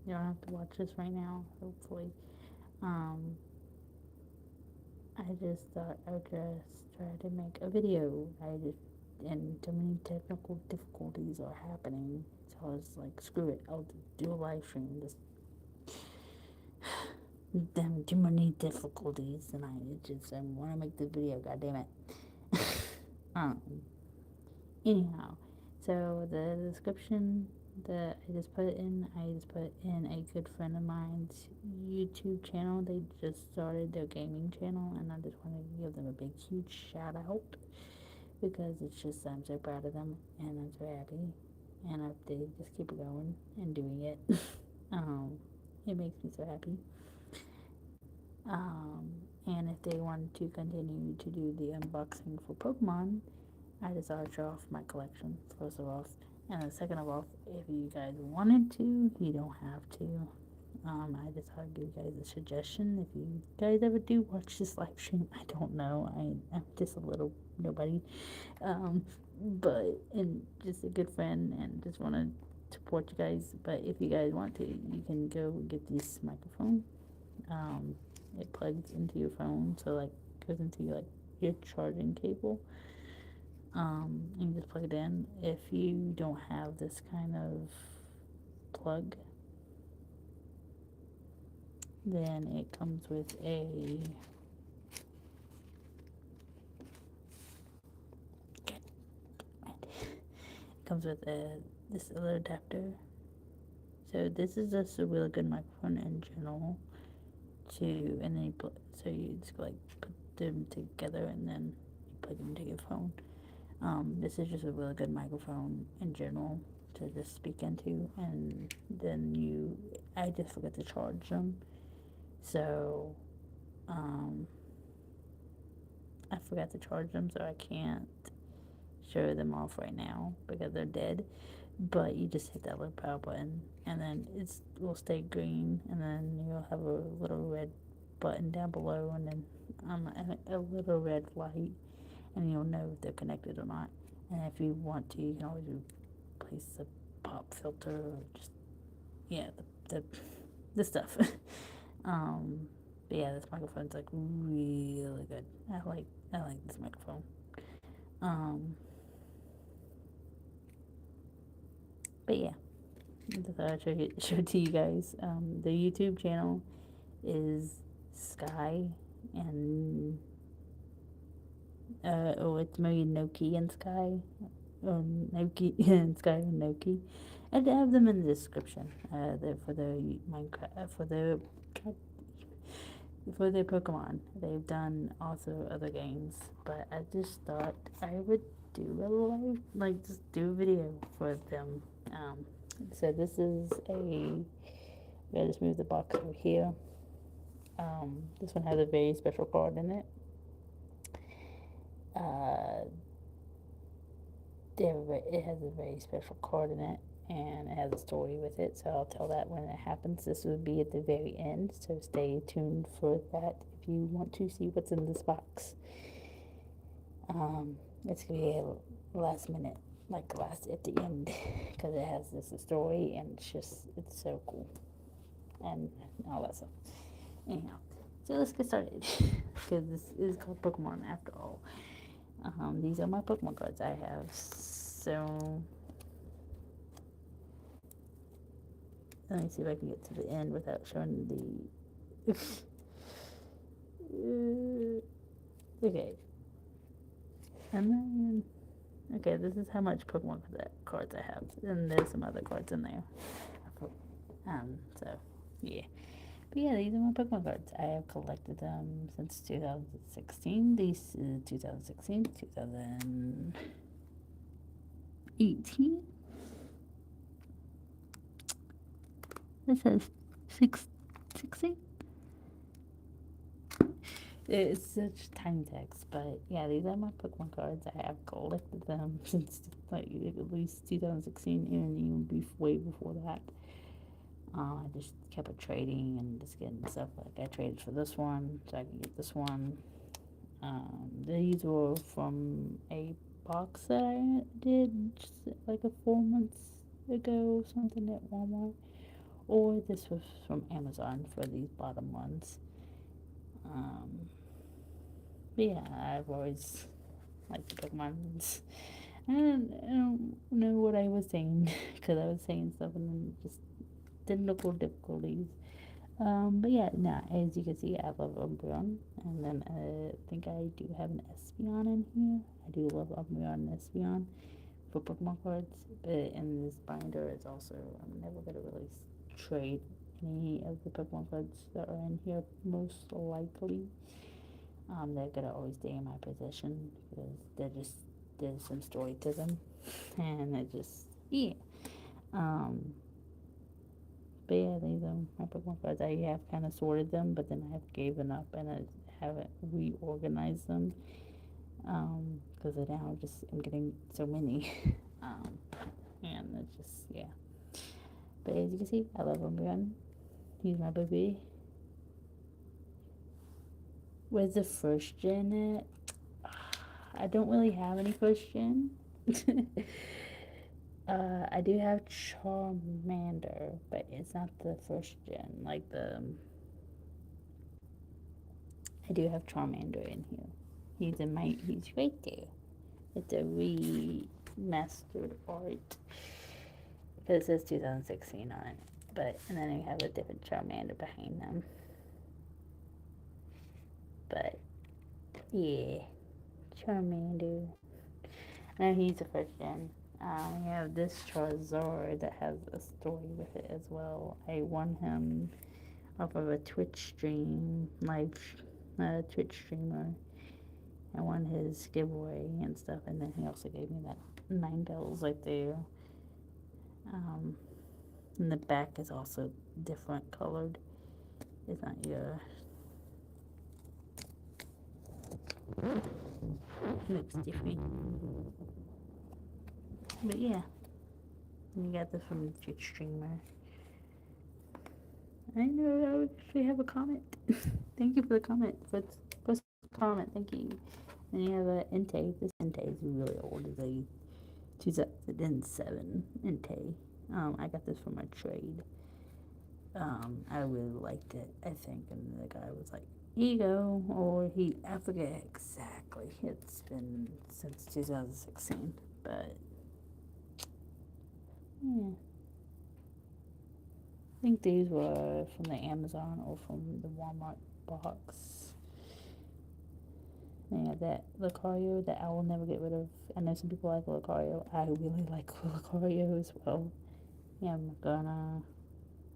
You don't have to watch this right now, hopefully. Um, I just thought I would just try to make a video. And too many technical difficulties are happening. So I was like, screw it, I'll do a live stream. Just them too many difficulties, and I want to make the video. God damn it. um, Anyhow, so the description that I just put in a good friend of mine's YouTube channel. They just started their gaming channel, and I just want to give them a big, huge shout out because it's just I'm so proud of them and I'm so happy, and if they just keep going and doing it, um, it makes me so happy. And if they want to continue to do the unboxing for Pokemon, I decided to show off my collection, first of all. And then second of all, if you guys wanted to, you don't have to. I just thought I'd give you guys a suggestion. If you guys ever do watch this live stream, I don't know. I'm just a little nobody. Um, but, and just a good friend and just want to support you guys. But if you guys want to, you can go get this microphone. Um, it plugs into your phone, so like goes into like your charging cable, and you just plug it in. If you don't have this kind of plug, then it comes with a this little adapter. So this is just a really good microphone in general. And then so you just like put them together and then you plug them into your phone. This is just a really good microphone in general to just speak into, and then I just forgot to charge them. So, um, I forgot to charge them, so I can't show them off right now because they're dead. But you just hit that little power button, and then it will stay green, and then you'll have a little red button down below, and then a little red light, and you'll know if they're connected or not. And if you want to, you can always replace the pop filter, or just yeah, the stuff. um, but yeah, this microphone's like really good. I like this microphone. Um, but yeah, I thought I'd show it to you guys. The YouTube channel is Sky and it's maybe Noki and Sky, or Noki and Sky and Noki. I'd have them in the description. For the Minecraft for their Pokemon. They've done also other games, but I just thought I would do a live, like just do a video for them. Um, so this is a. I just move the box over here. This one has a very special card in it. Uh, it has a very special card in it, and it has a story with it. So I'll tell that when it happens. This would be at the very end, so stay tuned for that if you want to see what's in this box. It's gonna be a last minute, like last at the end, because it has this story, and it's so cool, and all that stuff. Anyhow, so let's get started, because this is called Pokemon after all. These are my Pokemon cards I have. So let me see if I can get to the end without showing the. Okay, and then okay, this is how much Pokemon cards I have, and there's some other cards in there. So yeah. But yeah, these are my Pokemon cards. I have collected them since 2016. These 2016, 2018. It says 16. It's such tiny text, but yeah, these are my Pokemon cards. I have collected them since like at least 2016, and even way before that. I just kept trading and just getting stuff. Like I traded for this one, so I can get this one. These were from a box that I did just like a 4 months ago, something at Walmart, or this was from Amazon for these bottom ones. But yeah, I've always liked the Pokemons. I don't know what I was saying because I was saying stuff and then just technical difficulties. But yeah, nah, as you can see, I love Umbreon, and then I think I do have an Espeon in here. I do love Umbreon and Espeon for Pokemon cards, but in this binder, it's also, I'm never gonna really trade any of the Pokemon cards that are in here, most likely. They're gonna always stay in my possession because there's some story to them, and it just, yeah. Um, but yeah, these are my Pokemon cards. I have kind of sorted them, but then I have given up and I haven't reorganized them. Because I now just am getting so many. um, and it's just, yeah. But as you can see, I love Umbreon. He's my baby. Where's the first gen at? I don't really have any first gen. I do have Charmander, but it's not the first gen. Like I do have Charmander in here. He's right there. It's a remastered art. Because it says 2016 on it. But, and then you have a different Charmander behind them. But, yeah. Charmander. And he's the first gen. We have this Charizard that has a story with it as well. I won him off of a Twitch stream, live Twitch streamer. I won his giveaway and stuff, and then he also gave me that Ninetales right there. And the back is also different colored. It's not your looks different. But yeah, you got this from the Twitch streamer. I know I actually have a comment. Thank you for the comment. First comment, thank you. And you have a Entei. This Entei is really old. It's a 2007 Entei. I got this from a trade. I really liked it, I think, and the guy was like, here you go, or I forget exactly. It's been since 2016, but yeah. I think these were from the Amazon or from the Walmart box. Yeah, that Lucario that I will never get rid of. I know some people like Lucario. I really like Lucario as well. Yeah, I'm gonna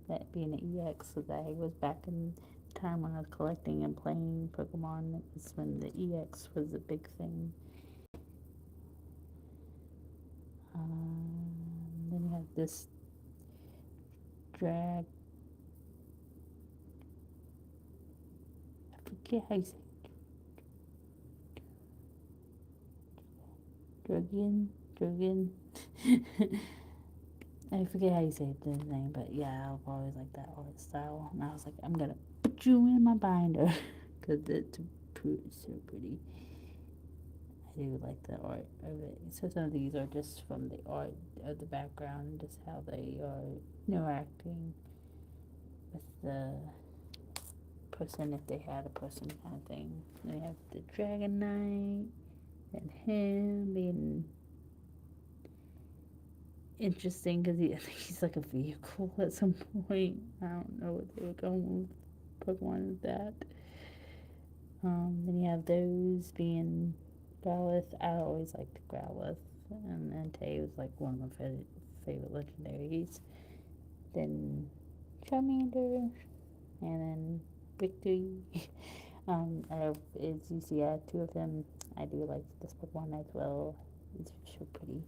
that being an EX, so that was back in time when I was collecting and playing Pokemon. It was when the EX was a big thing. Then you have this drag. I forget how you say Dragon. I forget how you say his name, but yeah, I've always liked that art style. And I was like, I'm gonna put you in my binder because it's so pretty. I do like the art of it. So some of these are just from the art of the background, just how they are interacting with the person if they had a person kind of thing. Then we have the Dragon Knight and him being interesting because I think he's like a vehicle at some point. I don't know what they were going with Pokemon with that. Then you have those being Growlithe. I always liked Growlithe, and Entei was like one of my favorite legendaries. Then Charmander, and then Victory. As you see, I have two of them. I do like this Pokemon as well. It's so pretty.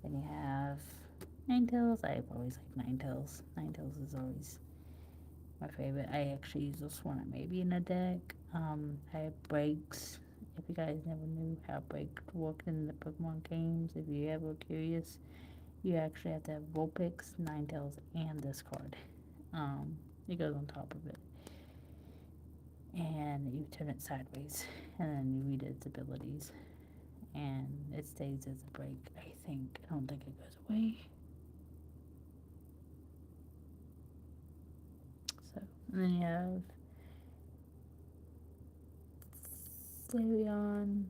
Then you have Ninetales. I've always liked Ninetales. Ninetales is always my favorite. I actually use this one maybe in a deck. I have breaks. If you guys never knew how breaks work in the Pokemon games, if you're ever curious, you actually have to have Vulpix, Ninetales, and this card. It goes on top of it. And you turn it sideways, and then you read its abilities. And it stays as a break, I think. I don't think it goes away. So, and then you have Flareon.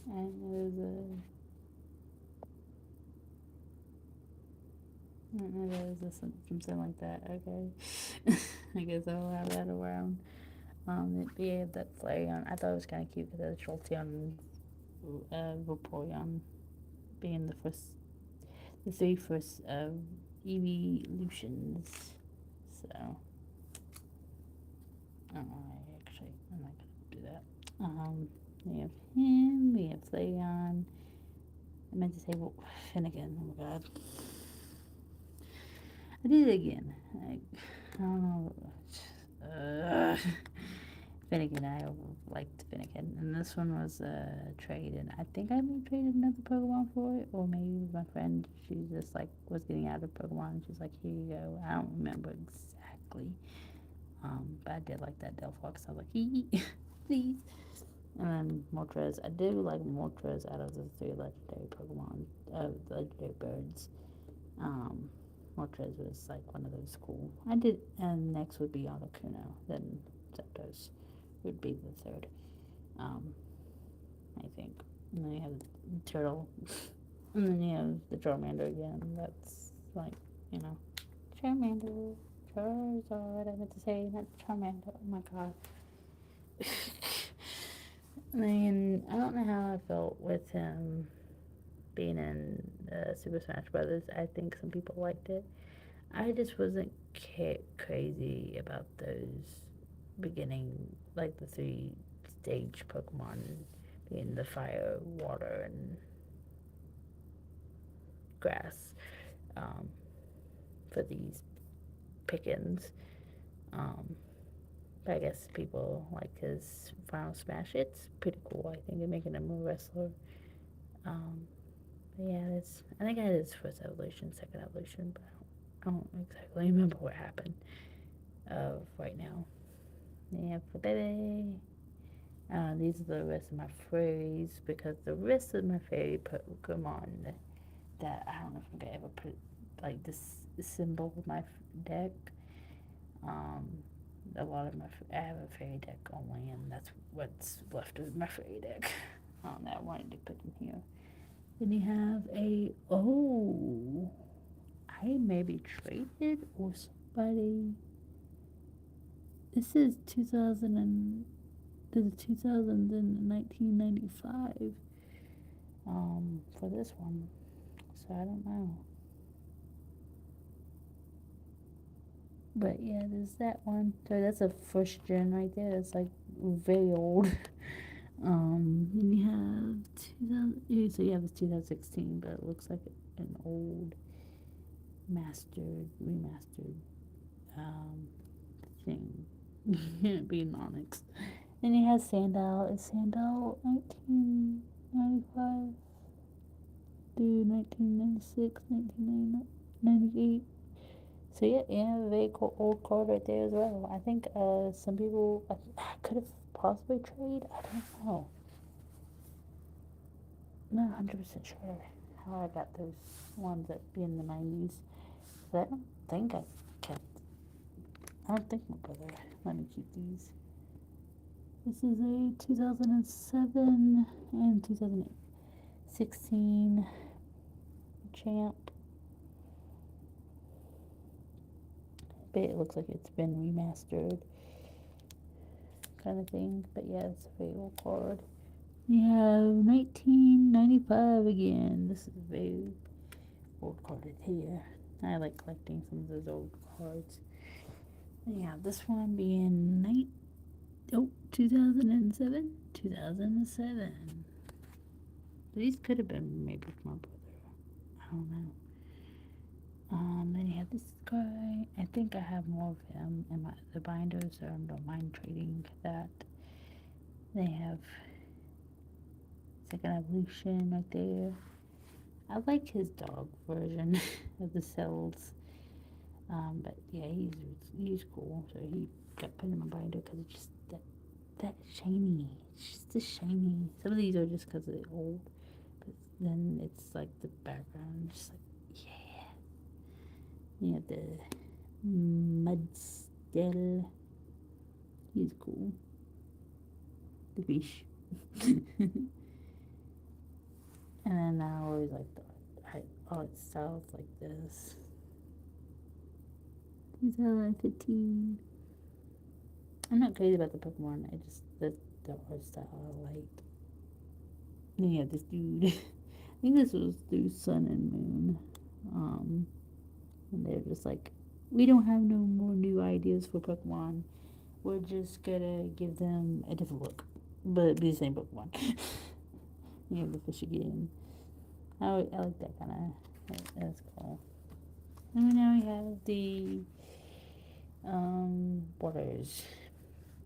And there's a, I don't know, there's something like that, okay. I guess I'll have that around. Yeah, that Flareon, I thought it was kind of cute because it was Jolteon, Vaporeon being the three first evolutions. So, I don't know, I'm not gonna do that. We have him, we have Flareon. I meant to say Finnegan, oh my god. I did it again. I don't know. Finnegan, I liked Finnegan. And this one was a trade, and I think I may traded another Pokemon for it, or maybe my friend, she just like was getting out of Pokemon, and she's like, here you go. I don't remember exactly. But I did like that Delphox. I was like, please. And then Moltres. I do like Moltres out of the three legendary Pokemon, legendary birds. Um, Moltres was like one of those cool. I did, and next would be Articuno. Then Zapdos would be the third. Um, I think. And then you have the turtle, and then you have the Charmander again. That's like, you know, Charmander, Charizard. I meant to say not Charmander. Oh my god. I mean, I don't know how I felt with him being in Super Smash Brothers. I think some people liked it. I just wasn't crazy about those beginning, like the three stage Pokemon being the fire, water, and grass for these pickings. Um, but I guess people like his Final Smash. It's pretty cool. I think, making him a wrestler. Um, but yeah, I think I had his first evolution, second evolution, but I don't exactly remember what happened right now. Yeah, for baby. These are the rest of my fairies because the rest of my fairy Pokemon that I don't know if I'm gonna ever put like this symbol of my deck. Um, a lot of I have a fairy deck only, and that's what's left of my fairy deck that I wanted to put in here. Then you have I maybe traded or somebody. This is 2000 and the 2000 and 1995 for this one, so I don't know, but yeah, there's that one. So that's a first gen right there. That's like very old. Then you have 2000. So you have this 2016, but it looks like an old remastered thing. Being Onyx. Then you have Sandal. Is Sandal 1995 through 1996, 1998? So yeah, very cool, old card right there as well. I think some people I could have possibly traded. I don't know. I'm not 100% sure how I got those ones that be in the 90s. But I don't think I kept. I don't think my brother let me keep these. This is a 2007 and 2016 champ. But it looks like it's been remastered, kind of thing. But yeah, it's a very old card. We have 1995 again. This is a very old card here. I like collecting some of those old cards. And yeah, this one being 2007. 2007. These could have been maybe from my brother. I don't know. Then you have this guy. I think I have more of him in the binders, so I don't mind trading that. They have second evolution right there. I like his dog version of the cells. But yeah, he's cool. So he got put in my binder because it's just that shiny. It's just the shiny. Some of these are just because they're old, but then it's like the background, just like yeah. You have the mud still. He's cool. The fish. And then I always like the art styles like this. 2015. I'm not crazy about the Pokemon. I just the art style I like. Then you have this dude. I think this was through Sun and Moon. And they're just like, we don't have no more new ideas for Pokemon. We're just gonna give them a different look, but be the same Pokemon. You have the fish again. I like that kind of. That's cool. And now we have the waters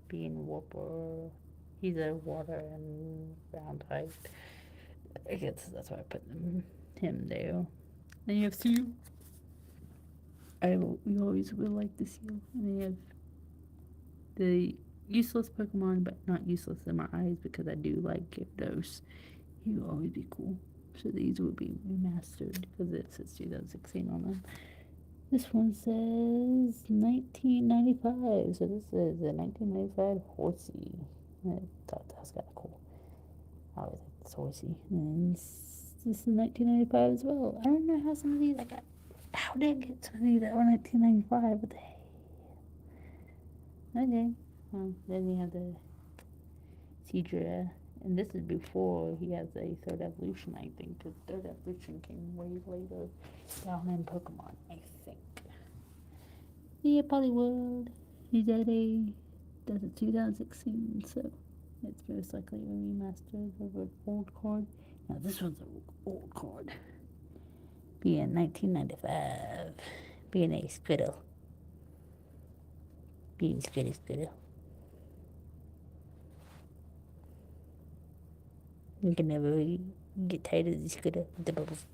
being Whooper. He's a water and ground type. I guess that's why I put him there. Then you have Seal. We always will like the Seal. And then you have the useless Pokemon, but not useless in my eyes because I do like Gyarados. He will always be cool. So these will be remastered because it says 2016 on them. This one says 1995. So this is a 1995 Horsey. I thought that was kind of cool. I always like this Horsey. And this is 1995 as well. I don't know how some of these I got. How did I get some of these that were 1995? What the heck? Okay. Then you have the Seadra. And this is before he has a third evolution, I think. Because third evolution came way later down in Pokemon, I think. Yeah, Poliwhirl. He's at that's a 2016, so it's most likely a remastered of an old card. Now this one's an old card. Being 1995. Being a Squirtle. Being Squirtle. You can never really get tired of the Squirtle with the bubbles.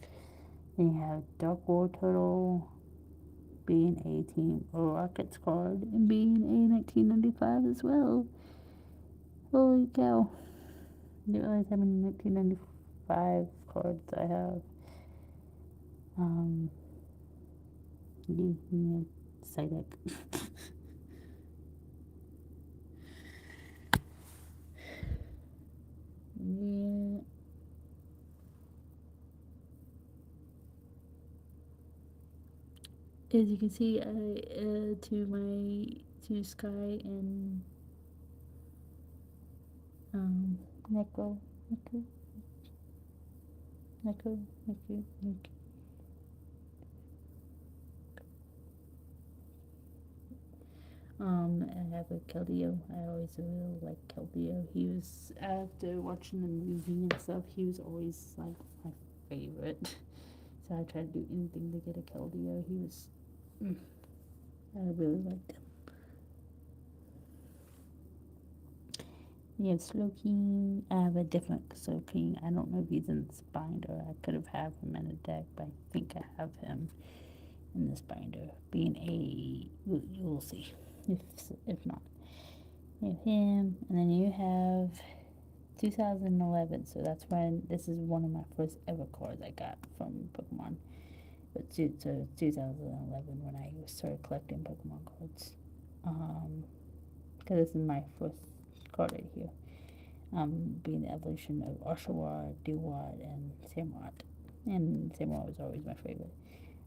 Then you have Dark War Turtle. Being a Team Rockets card. And being a 1995 as well. Holy cow. I didn't realize how many 1995 cards I have. Yeah, Psyduck. Yeah. As you can see, I to Sky and Neko, Neko, Neko, Neko, Neko. I have a Keldeo. I always really like Keldeo. He was after watching the movie and stuff. He was always like my favorite. So I tried to do anything to get a Keldeo. He was, I really liked him. You have Slowking. I have a different Slowking. I don't know if he's in this binder. I could have had him in a deck, but I think I have him in this binder. Being a, you'll see. If not, you have him, and then you have 2011. So that's when this is one of my first ever cards I got from Pokemon. But so 2011 when I started collecting Pokemon cards. Because this is my first card right here. Being the evolution of Oshawott, Dewott, and Samurott. And Samurott was always my favorite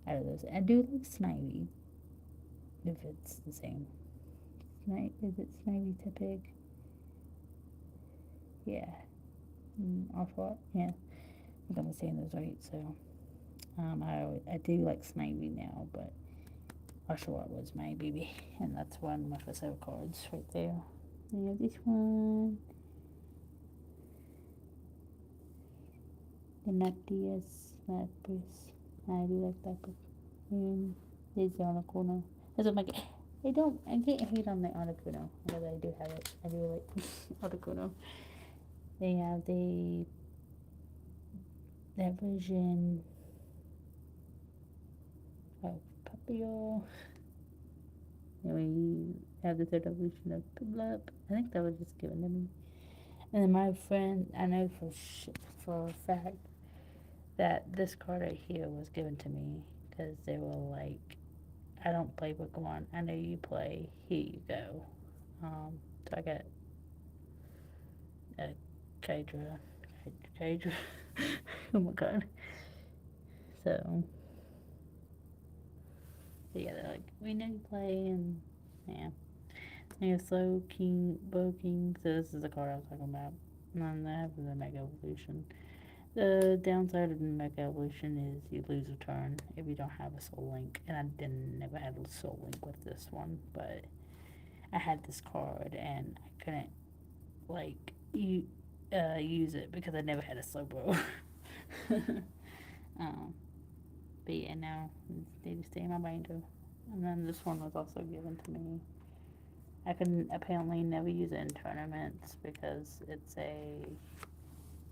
out of those. I do like Snivy, if it's the same. Is it Snivy Tepig? Yeah. Oshawott? Yeah. I think I'm saying those right, so. I do like Snivy now, but Oshawott was my baby. And that's one of my first ever cards right there. And this one. The Nactius Lapras. I do like that book. And there's the Articuno. That's what my I can't hate on the Articuno because I do have it. I do like Articuno. They have that version of Bill. And we have the third evolution of Piplup. I think that was just given to me. And then my friend, I know for a fact that this card right here was given to me because they were like, I don't play Pokemon. I know you play. Here you go. So I got a Kydra. Kydra. Oh my god. So, yeah, they're like, we know you play, and yeah. And you have Slow King, Bow King. So this is the card I was talking about. And then I have the Mega Evolution. The downside of the Mega Evolution is you lose a turn if you don't have a Soul Link. And I never had a Soul Link with this one, but I had this card and I couldn't like use it because I never had a Slowbro. um, but yeah, now they just stay in my binder. And then this one was also given to me. I can apparently never use it in tournaments because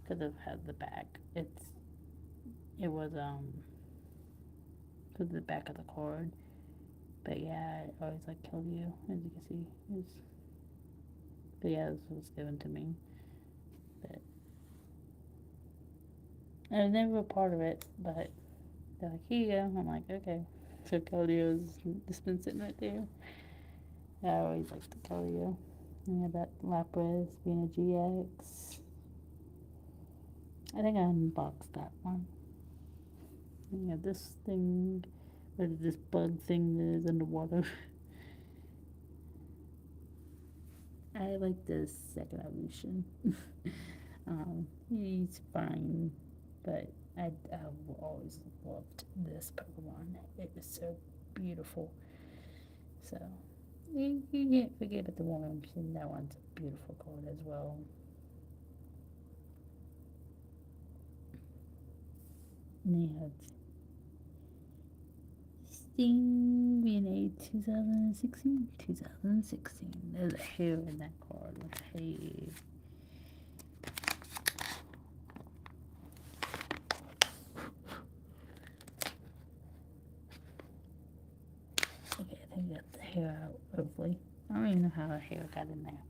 because of how the back. It was because of the back of the card. But yeah, I always like killed you, as you can see. But yeah, this was given to me. But I was never a part of it, but they're like, here you go. I'm like, okay. So Keldio's just been sitting right there. Yeah, I always liked the Keldeo. And yeah, that Lapras being a GX. I think I unboxed that one. And yeah, this thing, or this bug thing that is underwater. I like the second evolution. He's fine, but I've always loved this Pokemon. It was so beautiful. So, you can't forget about the Worms, and that one's a beautiful card as well. Yeah, Sting being a 2016. 2016. There's a hair in that card. Hey. Okay, I think I got the hair out, hopefully. I don't even know how the hair got in there.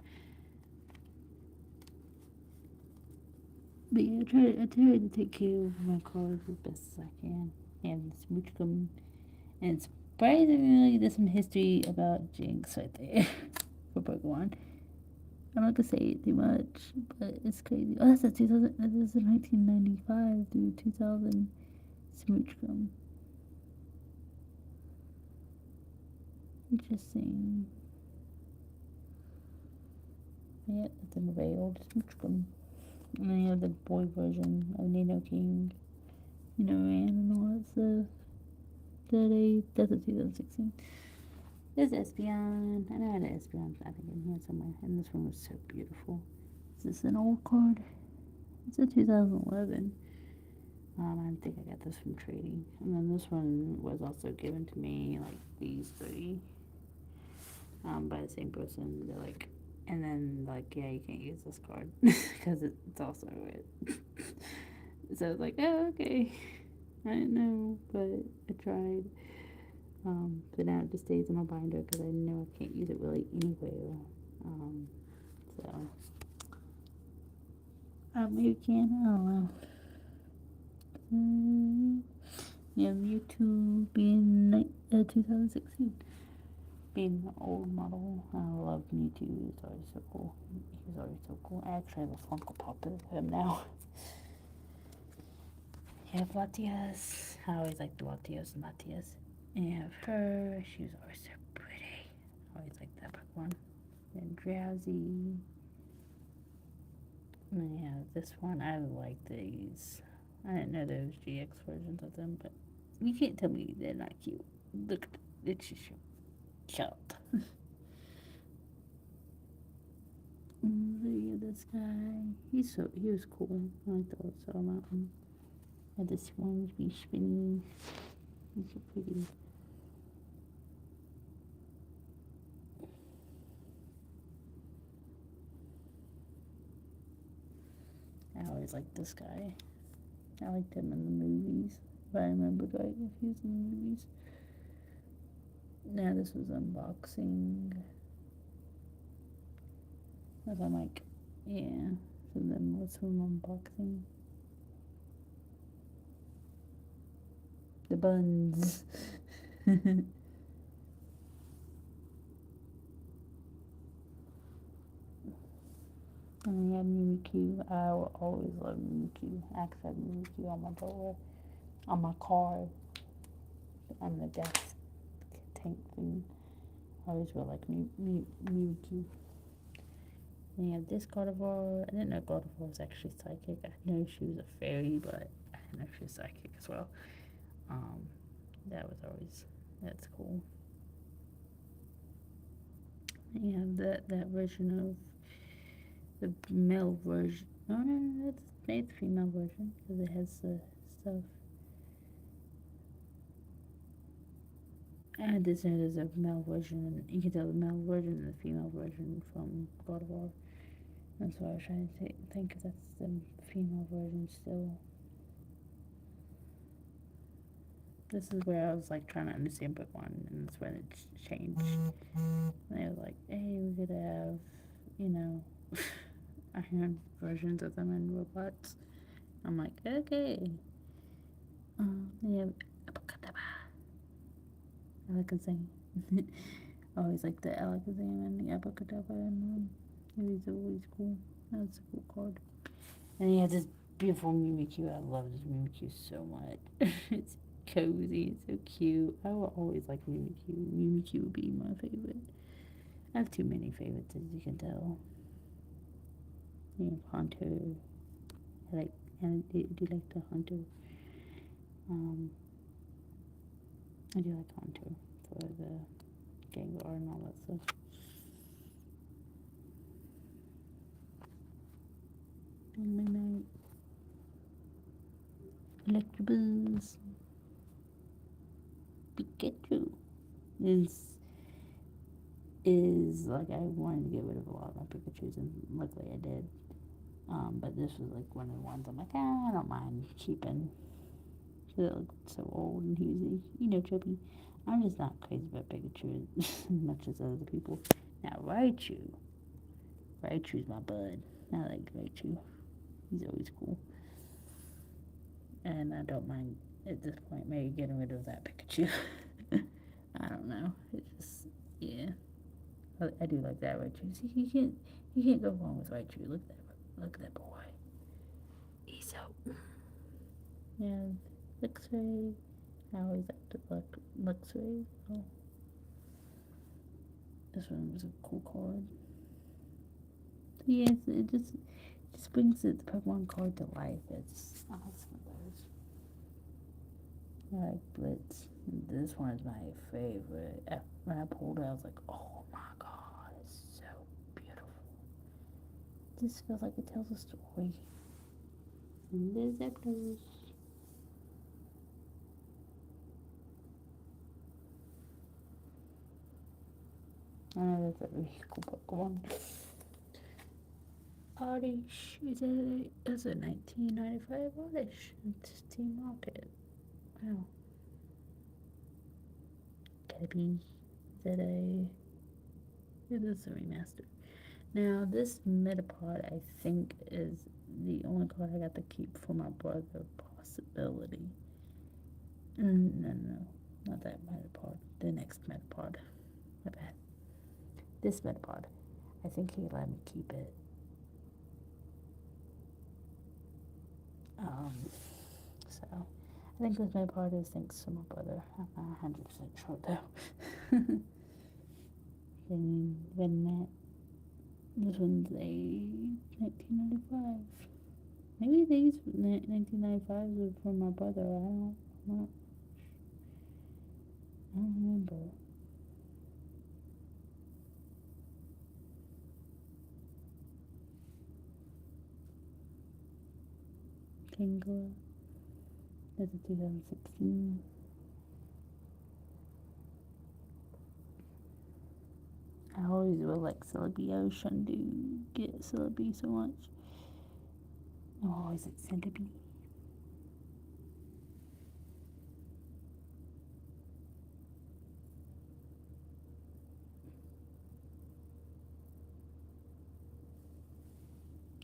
But yeah, I try to take care of my cards as best as I can. And Smoochcom. And surprisingly, there's some history about Jinx right there for Pokemon. I'm not gonna say it too much, but it's crazy. Oh, that's a 2000. That is a 1995 through 2000 Smoochcom. Interesting. Yeah, it's an veiled Smoochcom. And then you have the boy version of Nidoking, man, and all that stuff. That's a 2016. There's Espeon. I know I had an Espeon, I think, in here somewhere. And this one was so beautiful. Is this an old card? It's a 2011. I think I got this from trading. And then this one was also given to me, like these three, by the same person. They're like, and then like, yeah, you can't use this card because it's also red. So I was like, oh, okay. I didn't know, but I tried. But now it just stays in my binder because I know I can't use it really anywhere. So maybe you can. I don't know. Yeah, Mewtwo being 2016. Being an old model. I love Mewtwo. He's always so cool. He's always so cool. I actually have a Funko Pop of him now. You have Latias. I always like the Latios and Latias. And you have her. She was always so pretty. I always liked that Pokemon. And Drowsy. And then you have this one. I like these. I didn't know there was GX versions of them, but you can't tell me they're not cute. Look at it. It's just cute. Look at this guy. He was cool. I like the old Soul Mountain. Had this one be spinny. He's so pretty. I always liked this guy. I liked him in the movies. If I remember right, if he was in the movies. Now this was unboxing. As I'm like, yeah. So then what's from unboxing? The buns. And we have Mimikyu. I will always love Mimikyu. I actually have Mimikyu on my door, on my car, on the desk tank thing. I always will like Mimikyu. And you have this Gardevoir. I didn't know Gardevoir was actually psychic. I know she was a fairy, but I didn't know she was psychic as well. That was always, that's cool. And you have that version of the male version. No, it's made the female version because it has the stuff. I had this as a male version, and you can tell the male version and the female version from God of War. That's why I was trying to think if that's the female version still. This is where I was like trying to understand Pokemon, and that's when it changed. And they were like, hey, we could have, you know, iron versions of them and robots. I'm like, okay. They have Alakazam. Always like the Alakazam and the Abacadabra, and he's always cool. That's a cool card. And he has this beautiful Mimikyu. I love this Mimikyu so much. It's cozy, it's so cute. I will always like Mimikyu. Mimikyu would be my favorite. I have too many favorites, as you can tell. You know, Hunter. I like, and I do like the Hunter. I do like Hunter for the Gengar and all that stuff. And my Electabuzz. Pikachu is like, I wanted to get rid of a lot of my Pikachus, and luckily I did. But this was like one of the ones I'm like, I don't mind keeping. Because it looked so old and he was, you know, chubby. I'm just not crazy about Pikachu as much as other people. Now, Raichu's my bud. I like Raichu. He's always cool. And I don't mind at this point maybe getting rid of that Pikachu. I don't know. It just, yeah. I do like that Raichu. See, you can't go wrong with Raichu. Look at that boy. He's so. Yeah, Luxray. I always liked Luxray. Oh, this one was a cool card. Yes, it just brings the Pokemon card to life. It's awesome. I like Blitz. This one is my favorite. When I pulled it, I was like, oh my god, it's so beautiful. It just feels like it tells a story. And there's Zapdos. I know that's a really cool Pokemon. Oddish. It's a 1995 Oddish. It's Team Rocket. Wow. Caterpie. It is a remaster. Now, this Metapod, I think, is the only card I got to keep for my brother. Possibility. No. Not that Metapod. The next Metapod. My bad. This Metapod. I think he let me keep it. So, I think this Metapod is thanks to my brother. I'm not 100% sure, though. Then this one's a 1995. Maybe these 1995s were from my brother. I don't remember. Kingler. That's a 2016. I always will like Celebi. I was trying to get Celebi so much. Oh, is it Centipede?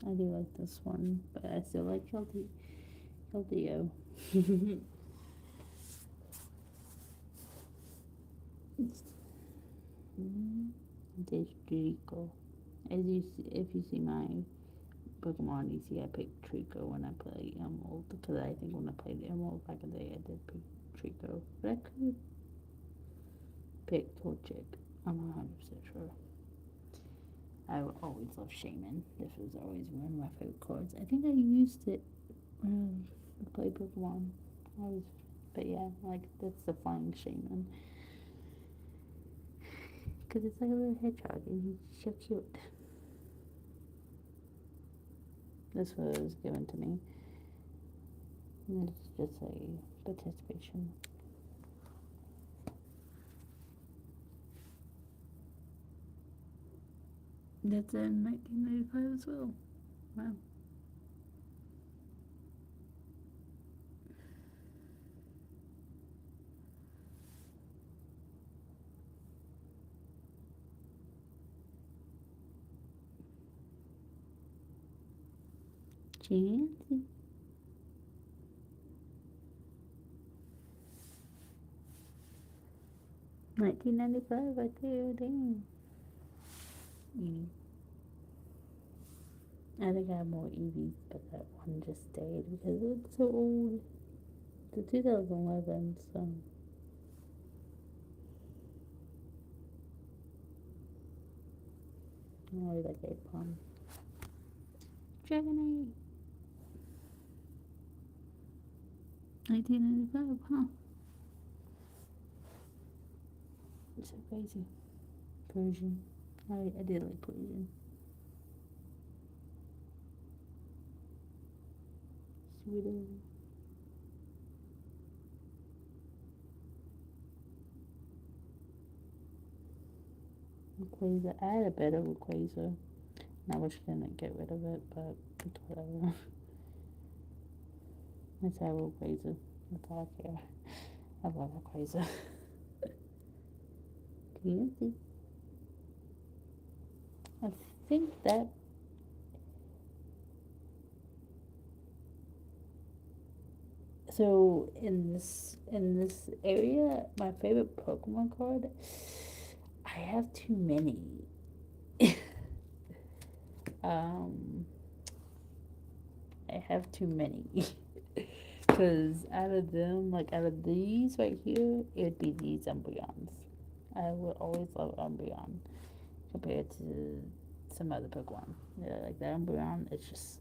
I do like this one, but I still like Keldeo. Trico. If you see my Pokemon, you see I picked Trico when I play Emerald, because I think when I played Emerald back in the day, I did pick Trico. But I could pick Torchic. I'm not 100% sure. I always loved Shaman. This was always one of my favorite cards. I think I used it when I played Pokemon. But yeah, like that's the flying Shaman. Because it's like a little hedgehog and he's so cute. This was given to me. And it's just a participation. That's in 1995 as well. Wow. Chancy. 1995 right there, dang. I think I have more Eevees, but that one just stayed because it's so old. The 2011, so. I really like Aipom. Dragonite. 1995, huh? It's so crazy. Persian. I did like Persian. Sweeter. Rayquaza. I had a better Rayquaza. And I wish I didn't get rid of it, but it's whatever. Let's have Rayquaza. That's all I care. I love Rayquaza. Community. I think that. So in this area, my favorite Pokemon card. I have too many. um, I have too many. Because out of them, like out of these right here, it would be these Umbreons. I would always love Umbreon compared to some other Pokemon. Yeah, like the Umbreon, it's just.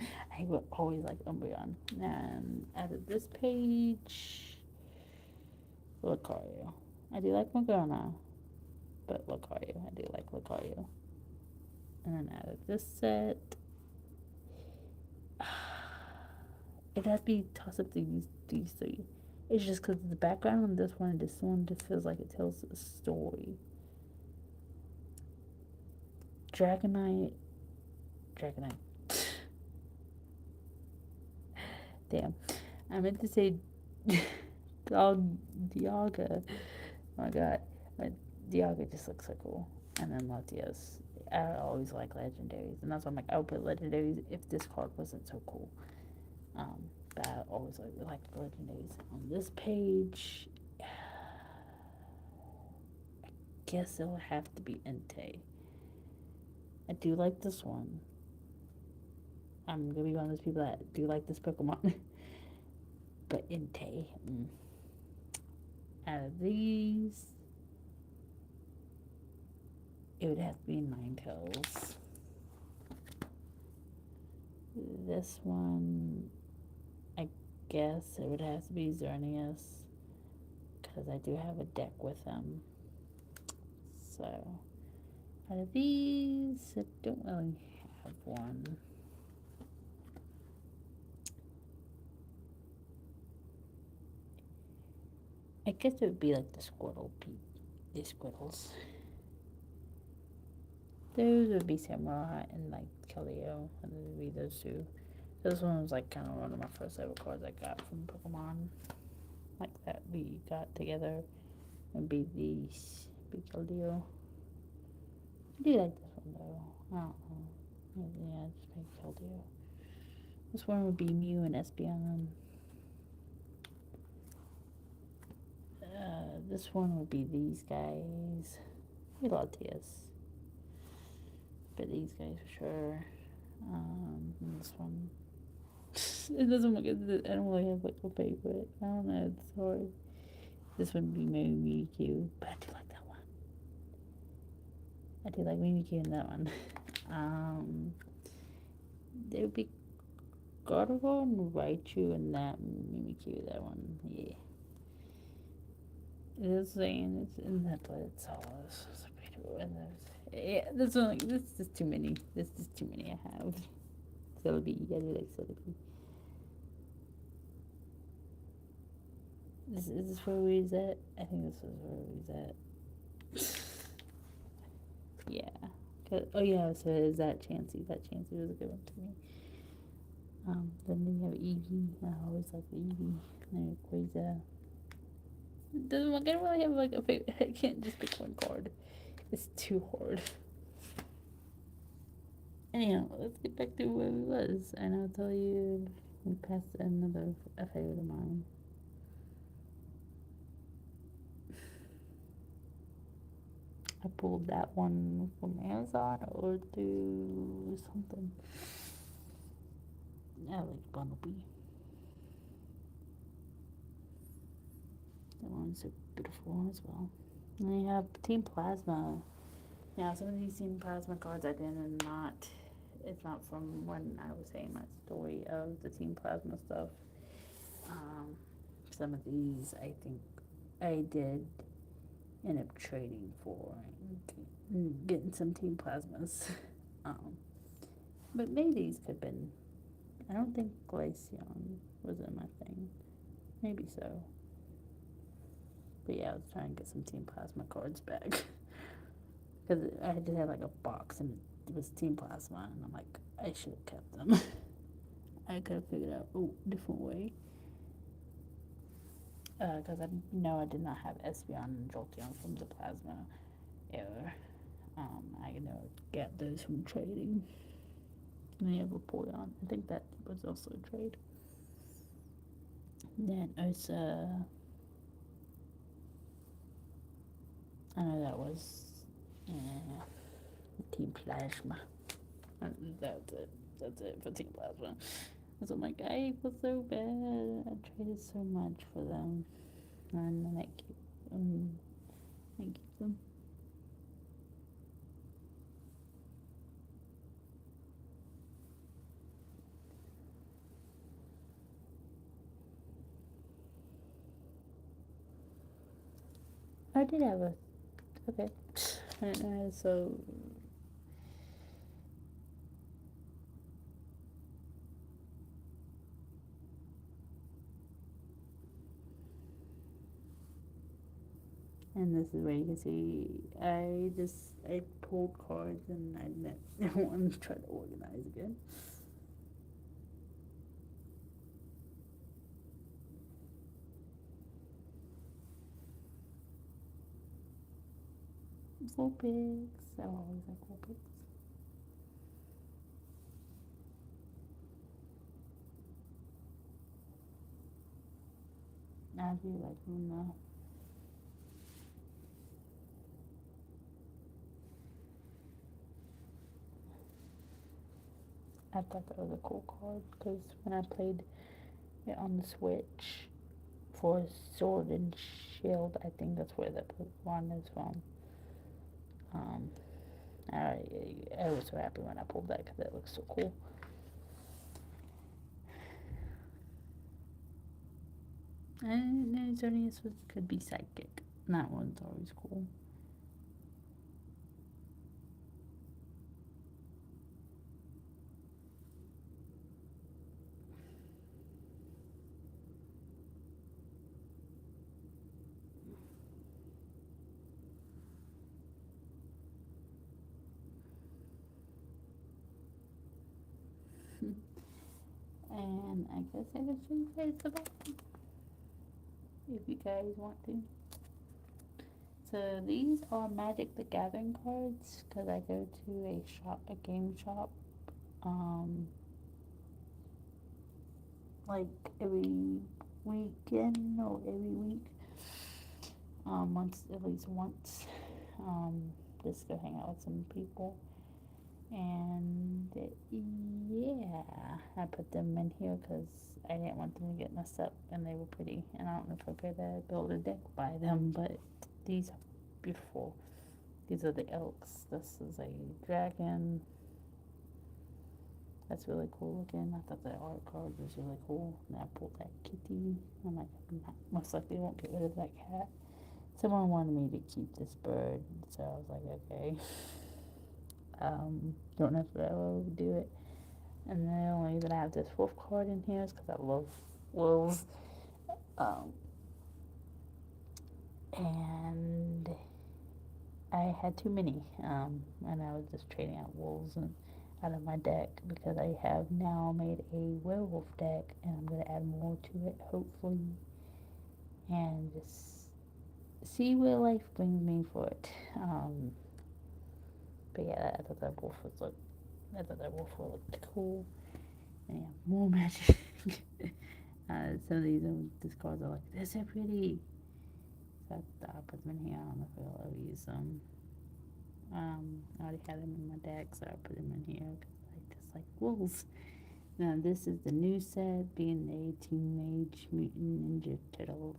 I would always like Umbreon. And out of this page, Lucario. I do like Magana, but Lucario. I do like Lucario. And then out of this set, it has to be tossed up to these three. It's just because the background on this one and this one just feels like it tells a story. Dragonite. Damn. I meant to say Dialga. Oh my god. But Dialga just looks so cool. And then Latios. I always like legendaries. And that's why I'm like, I would put legendaries if this card wasn't so cool. But I always like legendaries. On this page, I guess it'll have to be Entei. I do like this one. I'm gonna be one of those people that do like this Pokemon. But Entei. Out of these, it would have to be Ninetales. This one, I guess it would have to be Xerneas. Because I do have a deck with him. So, out of these, I don't really have one. I guess it would be like the Squirtle the Squittles. Those would be Samurai and like Keldeo, and it would be those two. This one was like kind of one of my first ever cards I got from Pokemon. Like that we got together and be these, be Keldeo. I do like this one though. I don't know. Yeah, just make Keldeo. This one would be Mew and Espeon. This one would be these guys. We love TS. But these guys for sure. This one. It doesn't look good. I don't really have like a favorite. I don't know. It's hard. This one would be maybe Mimikyu. But I do like that one. I do like Mimikyu in that one. There would be Gardevoir and Raichu and that Mimikyu. That one. Yeah. It is saying it's in that, but it's all this. Yeah, this one, like, this is too many. This is too many I have. Celebi, I do like Celebi. Is this where we was at? I think this was where we was at. Yeah. Oh yeah, so is that Chansey? That Chansey was a good one to me. Then we have Eevee. I always like Eevee. And Quasar. Doesn't I don't really have like a favorite. I can't just pick one card. It's too hard. Anyhow, let's get back to where we was, and I'll tell you we passed another a favorite of mine. I pulled that one from Amazon or through something. I like Bumblebee. That one's a beautiful as well. And you have Team Plasma. Now, some of these Team Plasma cards I did not. It's not from when I was saying my story of the Team Plasma stuff. Some of these I think I did end up trading for and getting some Team Plasmas. But maybe these could have been. I don't think Glaceon was in my thing. Maybe so. But yeah, I was trying to get some Team Plasma cards back. Because I did have like a box and it was Team Plasma, and I'm like, I should have kept them. I could have figured out a different way. Because I know I did not have Espeon and Jolteon from the Plasma era. I know get those from trading. And you have a Poyon. I think that was also a trade. Then Ursa. I know that was Team Plasma. That's it. That's it for Team Plasma. So I'm like, I feel so bad. I traded so much for them. And then I keep them. I did have a. Okay. So. And this is where you can see I pulled cards and I want to try to organize again. Vulpix. I always like Vulpix. I do like Luna. I thought that was a cool card because when I played it on the Switch for Sword and Shield, I think that's where that one is from. I was so happy when I pulled that because it looks so cool. And Xerneas could be psychic. That one's always cool. And I guess I can show you guys the bottom if you guys want to. So these are Magic the Gathering cards because I go to a game shop um, like every weekend or every week, once at least once, just go hang out with some people. And yeah, I put them in here because I didn't want them to get messed up, and they were pretty. And I don't know if I could build a deck by them, but these are beautiful. These are the elks. This is a dragon. That's really cool looking. I thought that art card was really cool. And I pulled that kitty. I'm like, most likely won't get rid of that cat. Someone wanted me to keep this bird, so I was like, okay. Don't know if I will do it. And then the only reason I have this wolf card in here is because I love wolves. Um, and I had too many. And I was just trading out wolves and out of my deck because I have now made a werewolf deck and I'm going to add more to it, hopefully. And just see where life brings me for it. But yeah, I thought that wolf would look cool. And yeah, more magic. Some of these cards are like, they're so pretty. So I put them in here. I don't know if I'll ever use them. I already had them in my deck, so I put them in here because I just like wolves. Now this is the new set, being the Teenage Mutant Ninja Turtles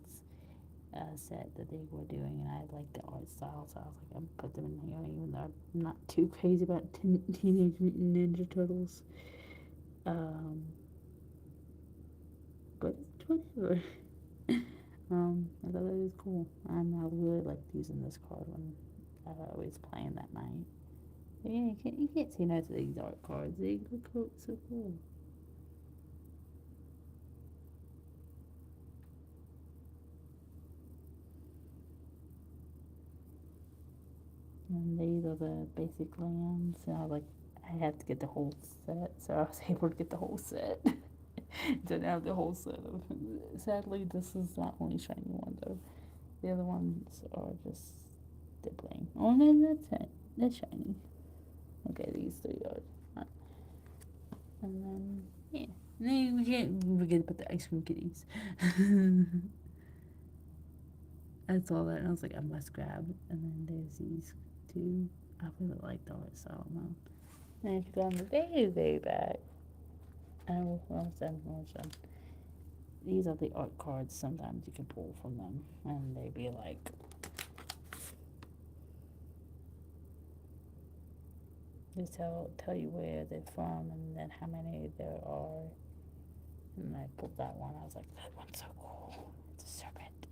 set that they were doing, and I like the art style, so I was like, I'm gonna put them in here, even though I'm not too crazy about Teenage Mutant Ninja Turtles. Um, but whatever. I thought it was cool. I really liked using this card when I was playing that night. But yeah, you can't say no to these art cards. They look so cool. And these are the basic lands. And I was like, I have to get the whole set, so I was able to get the whole set. So now the whole set of. Sadly, this is not only shiny one though. The other ones are just they're plain. Oh no, that's it. That's shiny. Okay, these three are not. And then yeah, and then we can't forget about the ice cream kitties. I saw that and I was like, I must grab. And then there's these two. I really like the art, so I don't know. And if you go on the very back, oh, almost done, almost done. These are the art cards. Sometimes you can pull from them, and they be like, they tell you where they're from, and then how many there are. And I pulled that one. I was like, that one's so cool. It's a serpent.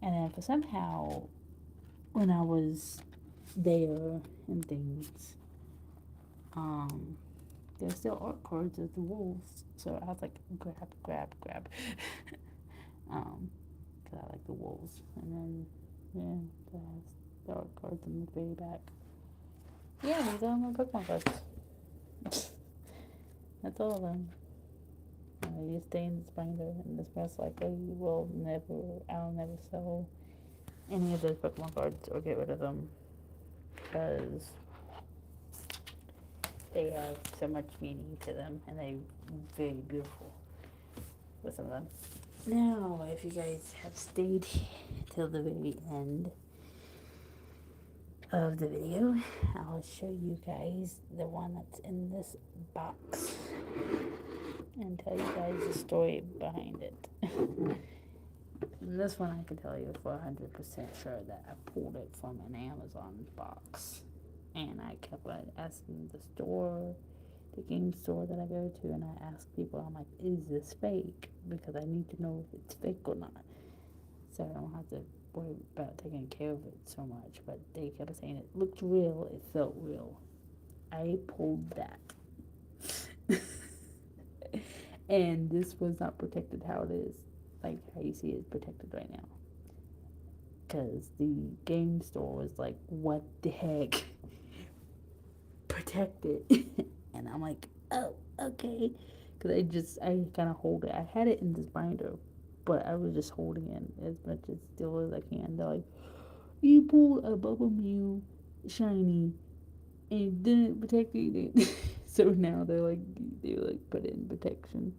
And then for somehow, when I was there and things, um, there's still art cards of the wolves. So I was like, grab. Because I like the wolves. And then, yeah, there's the art cards in the very back. Yeah, these are my Pokemon cards. That's all of them. You stay in this binder, and this most likely I'll never sell any of those Pokemon cards or get rid of them because they have so much meaning to them and they're very beautiful with some of them. Now, if you guys have stayed till the very end of the video, I'll show you guys the one that's in this box and tell you guys the story behind it. And this one I can tell you for 100% sure that I pulled it from an Amazon box. And I kept asking the store, the game store that I go to, and I ask people, I'm like, is this fake? Because I need to know if it's fake or not. So I don't have to worry about taking care of it so much. But they kept saying it looked real, it felt real. I pulled that. And this was not protected how it is, like how you see it protected right now. Because the game store was like, what the heck? Protected. And I'm like, oh, okay. Because I kind of hold it. I had it in this binder, but I was just holding it as much as still as I can. They're like, you pulled a Bubble Mew shiny and you didn't protect it. So now they put it in protection,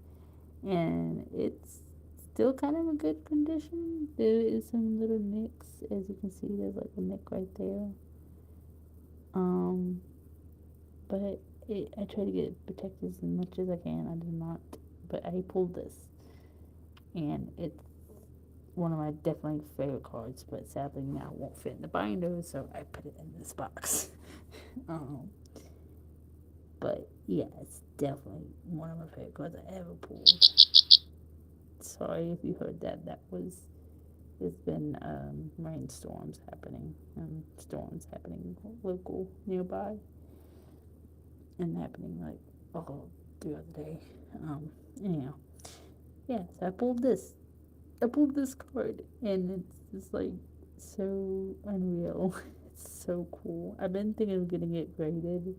and it's still kind of in good condition. There is some little nicks, as you can see. There's like a nick right there. Um, but I try to get it protected as much as I can. I did not, but I pulled this, and it's one of my definitely favorite cards. But sadly now it won't fit in the binder, so I put it in this box. um, but yeah, it's definitely one of my favorite cards I ever pulled. Sorry if you heard that. There's been rainstorms happening and storms happening local nearby and happening like all throughout the day. Anyhow, yeah. So I pulled this. I pulled this card, and it's just like so unreal. It's so cool. I've been thinking of getting it graded.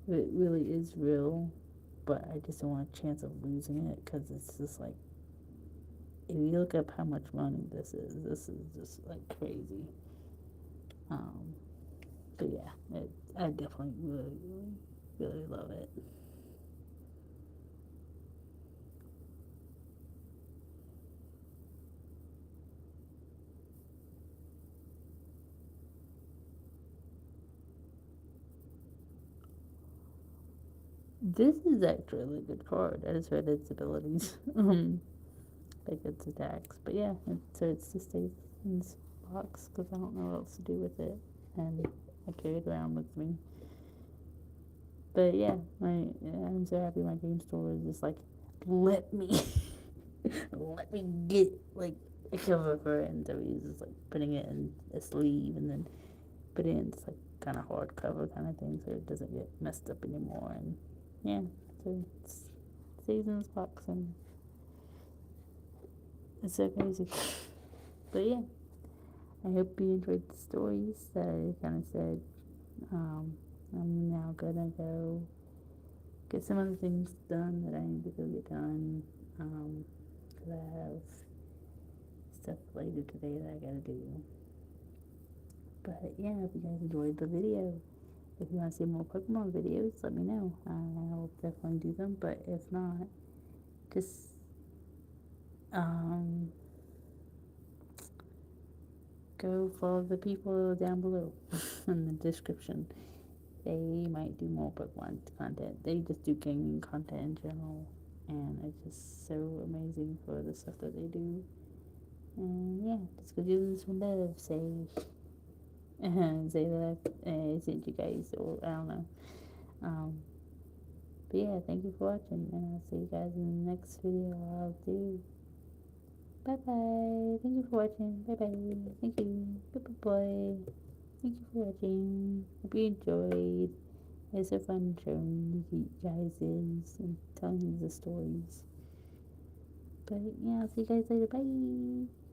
It really is real, but I just don't want a chance of losing it because it's just like if you look up how much money this is just like crazy. Um, but yeah, I definitely really love it. This is actually a really good card. I just read its abilities, like its attacks. But yeah, so it's just stays in this box because I don't know what else to do with it, and I carry it around with me. But yeah, I'm so happy my game store is just like, let me, let me get like a cover for it. And so he's just like putting it in a sleeve and then put it in this like kind of hardcover kind of thing so it doesn't get messed up anymore. And yeah, so it stays in this box and it's so crazy. But yeah, I hope you enjoyed the stories that I kind of said. Um, I'm now gonna go get some other things done that I need to go get done. Cause I have stuff later today that I gotta do. But yeah, if you guys enjoyed the video, if you want to see more Pokemon videos, let me know. I'll definitely do them. But if not, just um, go follow the people down below in the description. They might do more Pokemon content. They just do gaming content in general, and it's just so amazing for the stuff that they do. And yeah, just go give them some love. Say that I sent you guys, or I don't know. Um, but yeah, thank you for watching, and I'll see you guys in the next video I'll do. Bye bye. Thank you for watching. Bye bye. Thank you. Bye bye. Thank you for watching. Hope you enjoyed. It's so fun showing you guys is and telling you the stories. But yeah, I'll see you guys later. Bye.